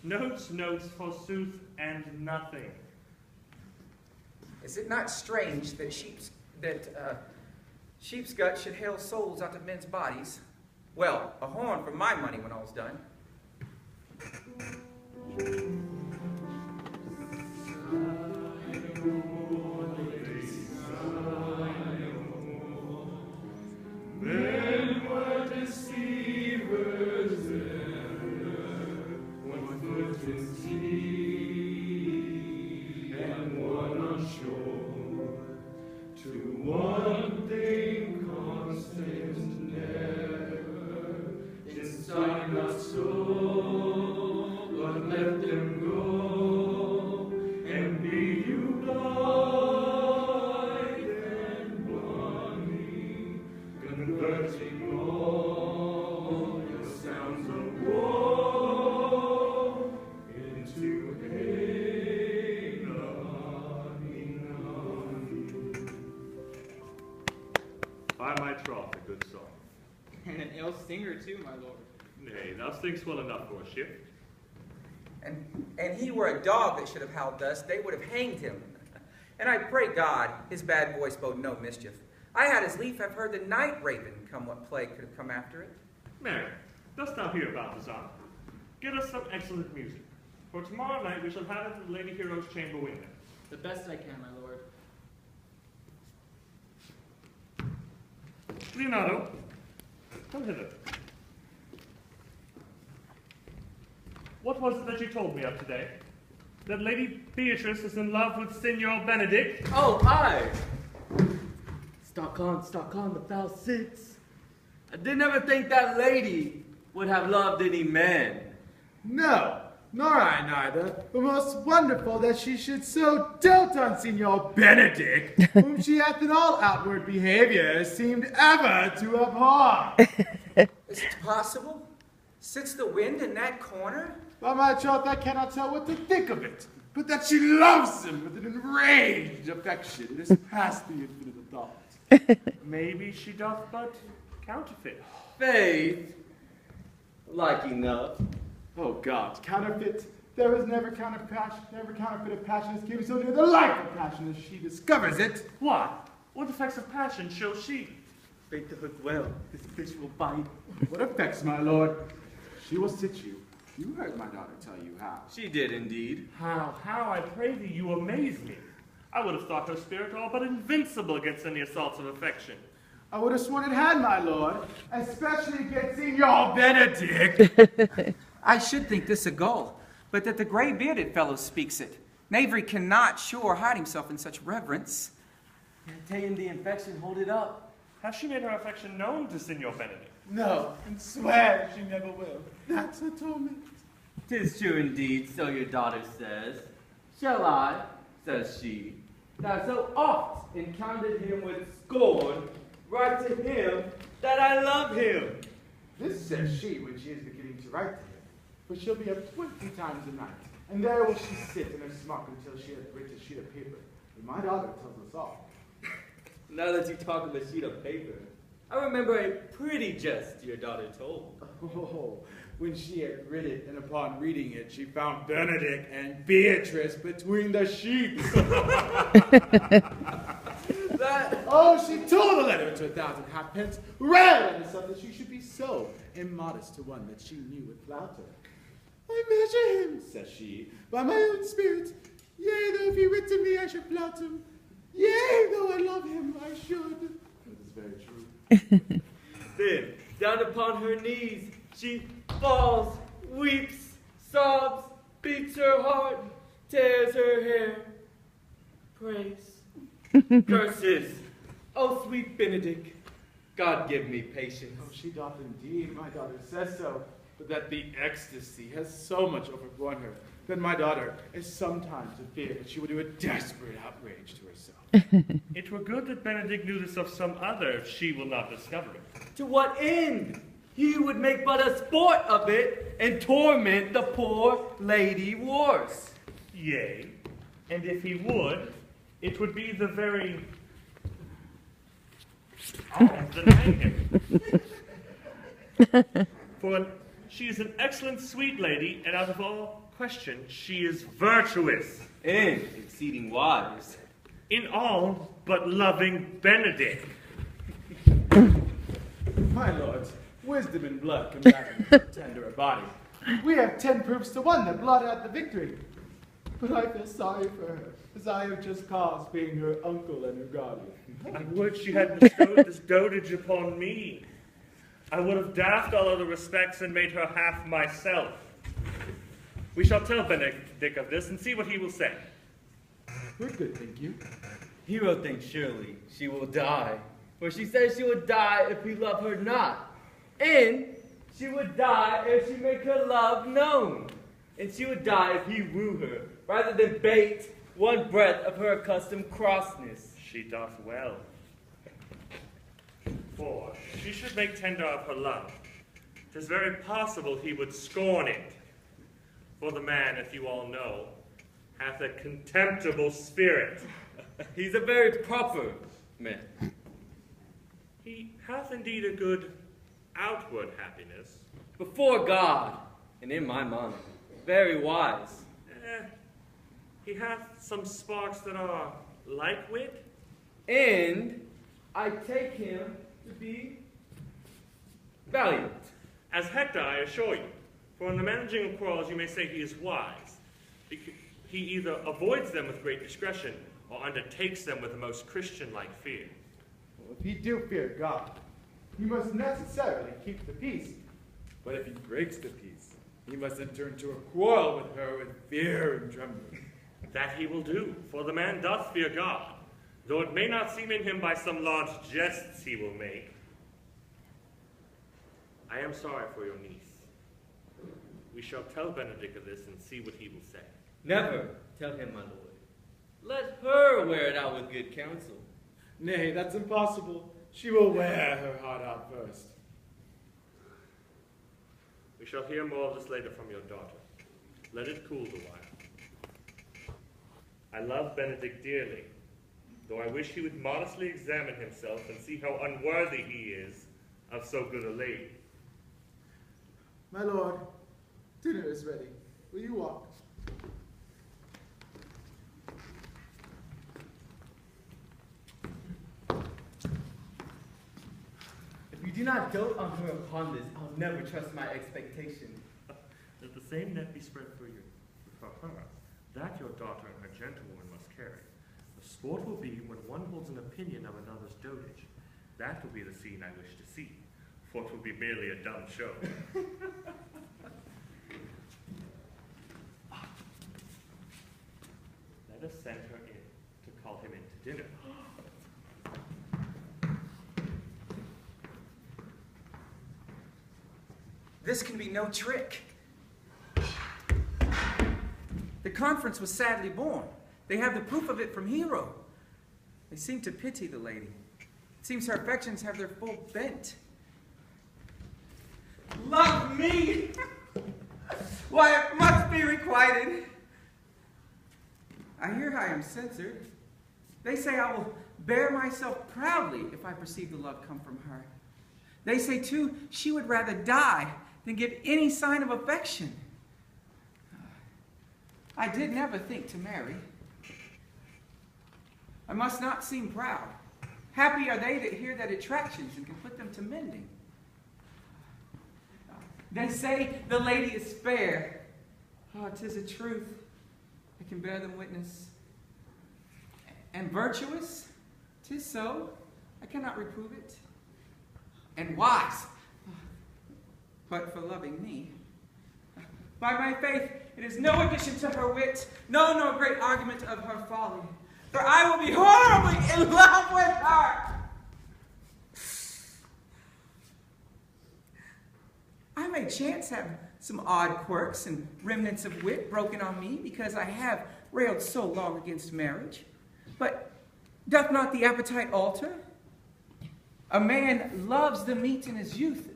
Notes, notes, forsooth, and nothing. Is it not strange that sheep's gut should hail souls out of men's bodies? Well, a horn for my money when all's done. Men were deceivers then, one foot in sea and one on shore. To one thing constant never, inside not so, but let them go, and be you blind and bonny, converting all your sounds of war into hey, nani, nani. By my troth, a good song. And an ill singer too, my lord. Nay, thou singest well enough for a ship. And he were a dog that should have howled thus, they would have hanged him. And I pray God, his bad voice bode no mischief. I had as lief have heard the night raven come what plague could have come after it. Mary, dost thou hear, Balthazar? Get us some excellent music. For tomorrow night we shall have it at the Lady Hero's chamber window. The best I can, my lord. Leonardo, come hither. What was it that you told me of today? That Lady Beatrice is in love with Signor Benedict? Oh, aye. Stock on, the foul sits. I did never think that lady would have loved any man. No, nor I neither. But most wonderful that she should so dote on Signor Benedict, whom she hath in all outward behavior seemed ever to abhor. Is it possible? Sits the wind in that corner? By my troth, I cannot tell what to think of it, but that she loves him with an enraged affection. It is past the infinite of thought. Maybe she doth but counterfeit. Faith, like enough. Oh God, counterfeit. There is never counterfeit of passion as came so near the life of passion as she discovers it. What? What effects of passion shows she? Faith to hook well, this fish will bite. What effects, my lord? She will sit you. You heard my daughter tell you how. She did indeed. How, I pray thee, you amaze me. I would have thought her spirit all but invincible against any assaults of affection. I would have sworn it had, my lord, especially against Signor Benedict. I should think this a gull, but that the gray-bearded fellow speaks it. Knavery cannot sure hide himself in such reverence. Taking the infection, hold it up. Has she made her affection known to Signor Benedict? No, and swear she never will. That's a torment. 'Tis true indeed, so your daughter says. Shall I, says she, that so oft encountered him with scorn, write to him that I love him? This says she when she is beginning to write to him. For she'll be up 20 times a night, and there will she sit in her smock until she hath writ a sheet of paper. And my daughter tells us all. Now that you talk of a sheet of paper, I remember a pretty jest your daughter told. Oh, when she had read it, and upon reading it, she found Benedict and Beatrice between the sheets. She told the letter to 1,000 halfpence, read on herself that she should be so immodest to one that she knew would flout her. I measure him, says she, by my own spirit. Yea, though if he writ to me, I should flout him. Yea, though I love him, I should. That is very true. Then, down upon her knees, she falls, weeps, sobs, beats her heart, tears her hair, prays, curses. Oh, sweet Benedict, God give me patience. Oh, she doth indeed, my daughter says so, but that the ecstasy has so much overborne her that my daughter is sometimes in fear that she will do a desperate outrage to herself. It were good that Benedict knew this of some other, if she will not discover it. To what end? He would make but a sport of it and torment the poor lady worse. Yea, and if he would, it would be the very arms that hang him. For she is an excellent sweet lady, and out of all question, she is virtuous. And exceeding wise. In all but loving Benedict. My lords, wisdom and blood combating so tender a body. We have 10 proofs to 1 that blood had the victory. But I feel sorry for her, as I have just caused being her uncle and her guardian. I would she had bestowed this dotage upon me. I would have daffed all other respects and made her half myself. We shall tell Benedict of this and see what he will say. We're good, thank you. Hero thinks surely she will die. For she says she would die if he love her not. And she would die if she make her love known. And she would die if he woo her, rather than bate one breath of her accustomed crossness. She doth well. For she should make tender of her love. 'Tis very possible he would scorn it. For the man, if you all know, hath a contemptible spirit. He's a very proper man. He hath indeed a good outward happiness. Before God, and in my mind, very wise. He hath some sparks that are like wit. And I take him to be valiant. As Hector, I assure you. For in the managing of quarrels, you may say he is wise. He either avoids them with great discretion, or undertakes them with the most Christian-like fear. Well, if he do fear God, he must necessarily keep the peace. But if he breaks the peace, he must enter into a quarrel with her with fear and trembling. That he will do, for the man doth fear God, though it may not seem in him by some large jests he will make. I am sorry for your niece. We shall tell Benedict of this and see what he will say. Never tell him, my lord. Let her wear it out with good counsel. Nay, that's impossible. She will wear her heart out first. We shall hear more of this later from your daughter. Let it cool the while. I love Benedict dearly, though I wish he would modestly examine himself and see how unworthy he is of so good a lady. My lord, dinner is ready. Will you walk? If you do not dote on her upon this, I'll never trust my expectation. Let the same net be spread for her, that your daughter and her gentlewoman must carry. The sport will be when one holds an opinion of another's dotage. That will be the scene I wish to see, for it will be merely a dumb show. Let us send her in to call him in to dinner. This can be no trick. The conference was sadly born. They have the proof of it from Hero. They seem to pity the lady. It seems her affections have their full bent. Love me! Why, it must be requited. I hear I am censored. They say I will bear myself proudly if I perceive the love come from her. They say, too, she would rather die than give any sign of affection. I did never think to marry. I must not seem proud. Happy are they that hear that attractions and can put them to mending. They say the lady is fair. Oh, 'tis a truth. I can bear them witness. And virtuous? 'Tis so. I cannot reprove it. And wise. But for loving me. By my faith, it is no addition to her wit, no great argument of her folly. For I will be horribly in love with her. I may chance have some odd quirks and remnants of wit broken on me because I have railed so long against marriage. But doth not the appetite alter? A man loves the meat in his youth.